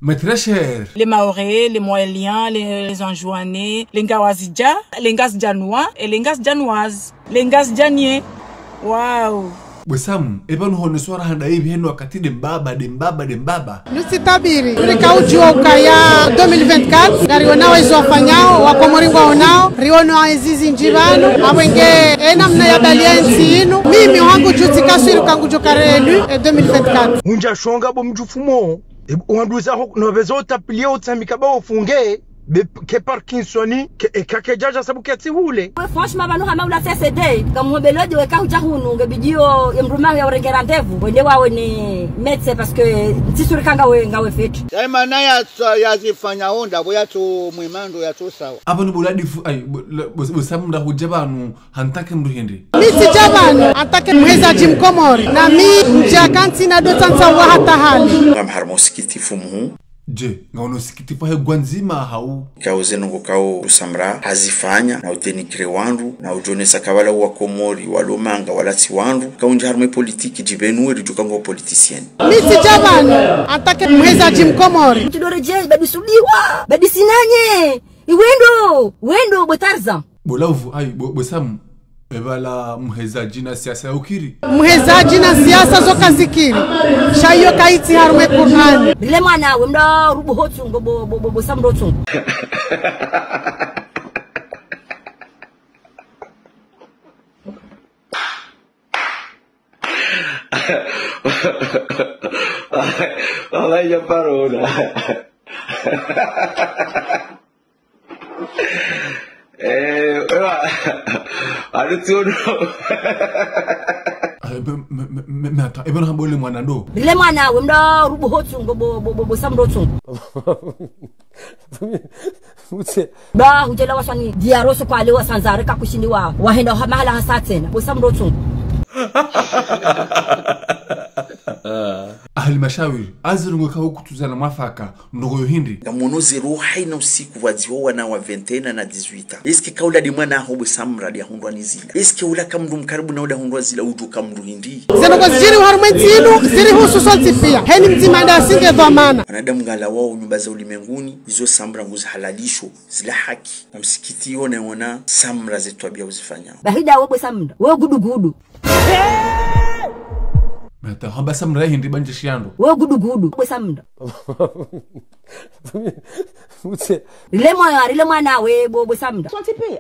Mais très cher. Les Maorais, les Moéliens, les Anjouanais, les Ngawazidja, les Ngasdjanois et les Ngasdjanoises, les Ngasdjaniers. Waouh! Bwesam, ebanu honeswara handa hivi henu wakati dembaba. Nusitabiri. Tulika ujua ukaya 2024. Gariona wezo wafanyao, wakomoringwa onao, riono aizizi njibano, awenge ena mna ya baliensi inu. Mimi wangu juti kasuiru kangu jokarelu 2024. Unja shonga bo mjufumo. Wanduza hoku novezo utapilia utamikaba ufunge. Ke Parkinsoni ke jaja sabu ke tihule. Franchement banu hama ula CCD comme belodi we ka huja hunu ngebidio embruma ya urengera ndevu wende wawe ni medecin parce que tisuri kanga we ngawe fetu ya mana ya zifanya honda boya to mwimando ya to sawa abanu buladi ay Bwesam nda huje banu hantake mndu hindi miti jabanu antake mweza jimkomori na mi njakanti na dotansa wa hata hali ngamhar mosikiti fumu je ngaono sikitifa he gwanzima hau kauze ngo kao Samra hazifanya na udenigre wandu na ujonesa kabala wa Komori walomanga walati wandu kaunja harme politiki jibenu rijuka ngo politicien miti jabanu atake mweza jimkomori tudore je badisubiwa badisinanye iwendo botarza bolavu ay Bwesam ebala mhezaji na siasa ya ukiri mhezaji na siasa zoka zikiri shayo kaiti harume Qur'an bile mwana we mda rubu hotu Bwesam rotu Allah ya parola. Alituno. Mata ebanu hambole mwana ndo bile mwana we mda rubu hotu Bwesam rotu ba hujela wasani diaroso kwa lewa sanzare kakushindi wa wahenda mahala hasatena Bwesam rotu ahli mashawiri azirungo kawo kutuzana mafaka ndogo hindi ngamono zero haina usiku wadziwa wana wa 21 na 18 eske kaula di mwana ho Bwesam radi hundwa nizila eske ula kamndu mkaribu na uda hundwa zila udu kamndu hindi zenogo ziri harumwentinu ziri hususolti pia heni mtimanda asinge dhamana wanadamu ngala wao nyumba za ulimenguni hizo Samra nguzi halalisho zila haki na msikiti ona Samra zetu abia uzifanya bahida we Bwesam we gudu mata hamba Samra hindi banje shiando we gudu Bwesam rile mwana we Bwesam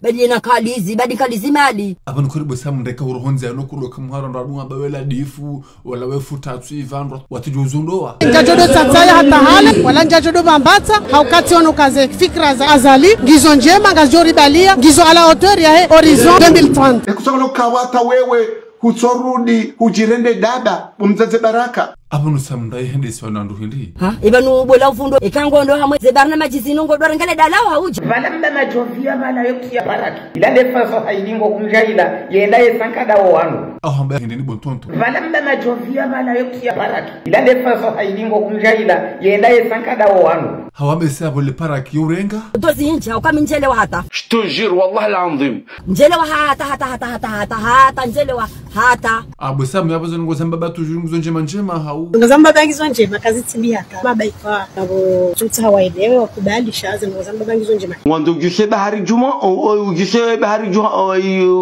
badi na kalizi mali abanu kuri Bwesam ndeka uruhonze ano kuloka muhara ndadunga bawela difu wala wefu tatu ivandro watujuzundoa njajodo tataya hata hale wala njajodo bambata haukati ono kaze fikra za azali gizo njema ngazori balia gizo ala hauteur ya he horizon 2030 Ekusanga kawata wewe hutorudi hujirende dada umzaze baraka abanu Samra hende swana ndo hindi ha ibanu bola ufundo ikangondo hamwe zebarna majizino ngodora ngale dalawa hauja valamda majovia bala yokuya baraki ilande faso haidingo kumjaila yenda yesankada wanu au hamba hindi ni bontonto valamda majovia bala yokuya baraki ilande faso haidingo kumjaila yenda yesankada wanu hawambe sabo le paraki urenga dozi inja ukaminjele wa hata shtojir wallahi alazim njele wa hata njele wa hata Bwesam yabazo ngo Zamba tujuru ngo njema hau ngozamba bangizo njema kazitibia ka baba ikwa abo tuta hawaelewe wakubali shaza ngozamba bangizo njema wando gishe bahari juma au gishe bahari juma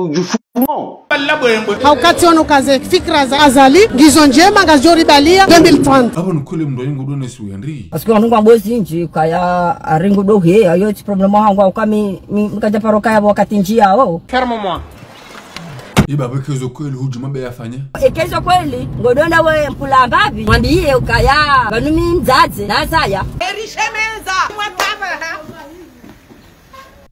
jufumo haukati ono kaze fikra za azali gizo njema ngazori balia 2030 abanu kule mndo yingo done si Henry parce que ngwa bozi inji kaya aringo do he ayo ti problem wangu ukami mkaja paroka ya wakati njia wao ferme moi iba kezo kweli hujuma be yafanya kezo kweli ngodonda we mpula mbabi mwambie ukaya banumi mzaze na saya erishemeza mwataba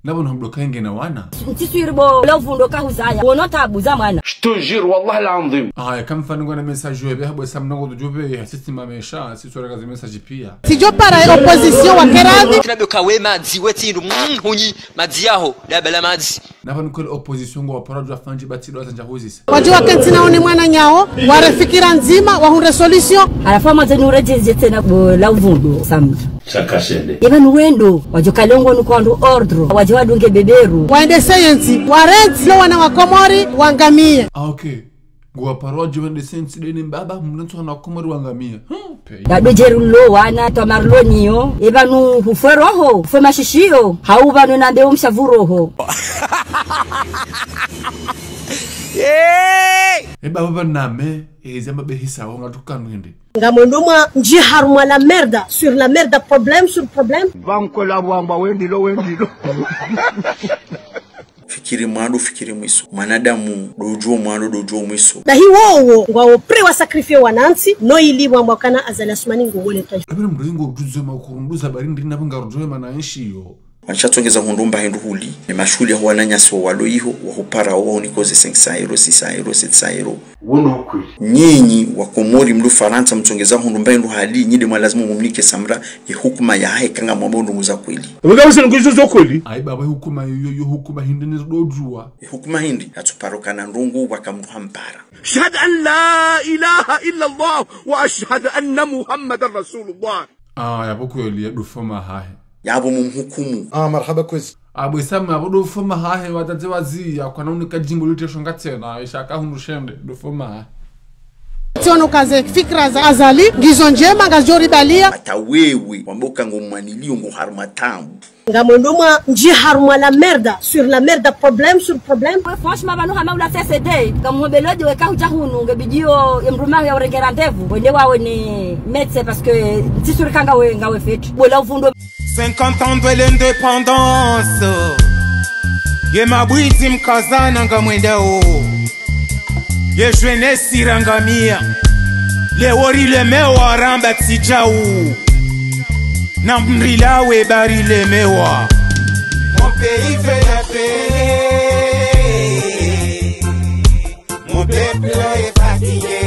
nabona mdoka yenge na wana ntiswirbo lovundo kahuzaya wonota buza mwana shtojir wallahi alazim kama mfano ngona message yobe Bwesam nango dojobe system amesha sisora kazi message pia sijo para opposition wa keradi kinabe kawema dziwetindu hunyi madziaho dabela madzi nabona kule opposition ngo waparajo afanji batido atanja hozisa wajua kentina oni mwana nyao warefikira nzima wahunde solution alafama zenurejeje tena lovundo Samra chakashende ibanu wendo wajokalongo nukwando ordro wajiwadunge beberu waende science warenti wana wa Komori wangamie okay Gwa parojo wende sensi deni mbaba mnantu wana Komori wangamia ya dojerulo wana tomarlonio ebanu huferoho fue mashishio haubanu nambe umshavuroho baba name ezamba behisa wonga tukanwende ngamondumwa nji harumwa la merda sur la merda problème sur problème vanko la wamba wendilo fikiri mwado fikiri mwiso manadamu dojuo mwado dojuo mwiso na hiwowo ngwawo prewa sakrifio wanansi no ilibwa mwakana azali asumani ngowole taifa abira mringo duzo makurunduza barindi nabanga rujo manainshiyo Wanchatongeza hundumba hindu huli ni mashuli ya wananyasi wa waloiho wa hupara wa nikoze 5 euro 6 euro 7 euro wono kweli nyinyi wa Komori mlu Faransa mtongeza hundumba hindu hali nyide mwalazimu mumnike samra ya hukuma ya hae kanga mwambo ndumuza kweli wagabusa nkuzo kweli ai baba hukuma yo hukuma hindi ni dojua hukuma hindi atuparoka na ndungu wakamruha mpara shahad an la ilaha illa Allah wa ashhad anna Muhammadar Rasulullah yabo kweli ya dufoma hae yabo mumhukumu marhaba kwezi abo isama abo dufoma hae watate wazia kwa naunika jimbo lute shonga tena ishaka hundushende dufoma hae Tiono kaze fikra za azali ngizo njema ngazori balia atawewe wamboka ngomwanilio ngoharmatambu ngamondumwa nji harumwa la merda sur la merda problème sur problème franchement banu hama ula CCD kamhobelodi weka hujahunu ngebijio emruma ya urengera ndevu wende wawe ni médecin parce que tisuri kanga we ngawe fetu bola uvundo 50 ans de l'indépendance ye mabwiti mkazana ngamwendao ye jeunesse irangamia le wori le mewa ramba tijau na mrilawe bari le mewa mon pays fait la paix mon peuple est fatigué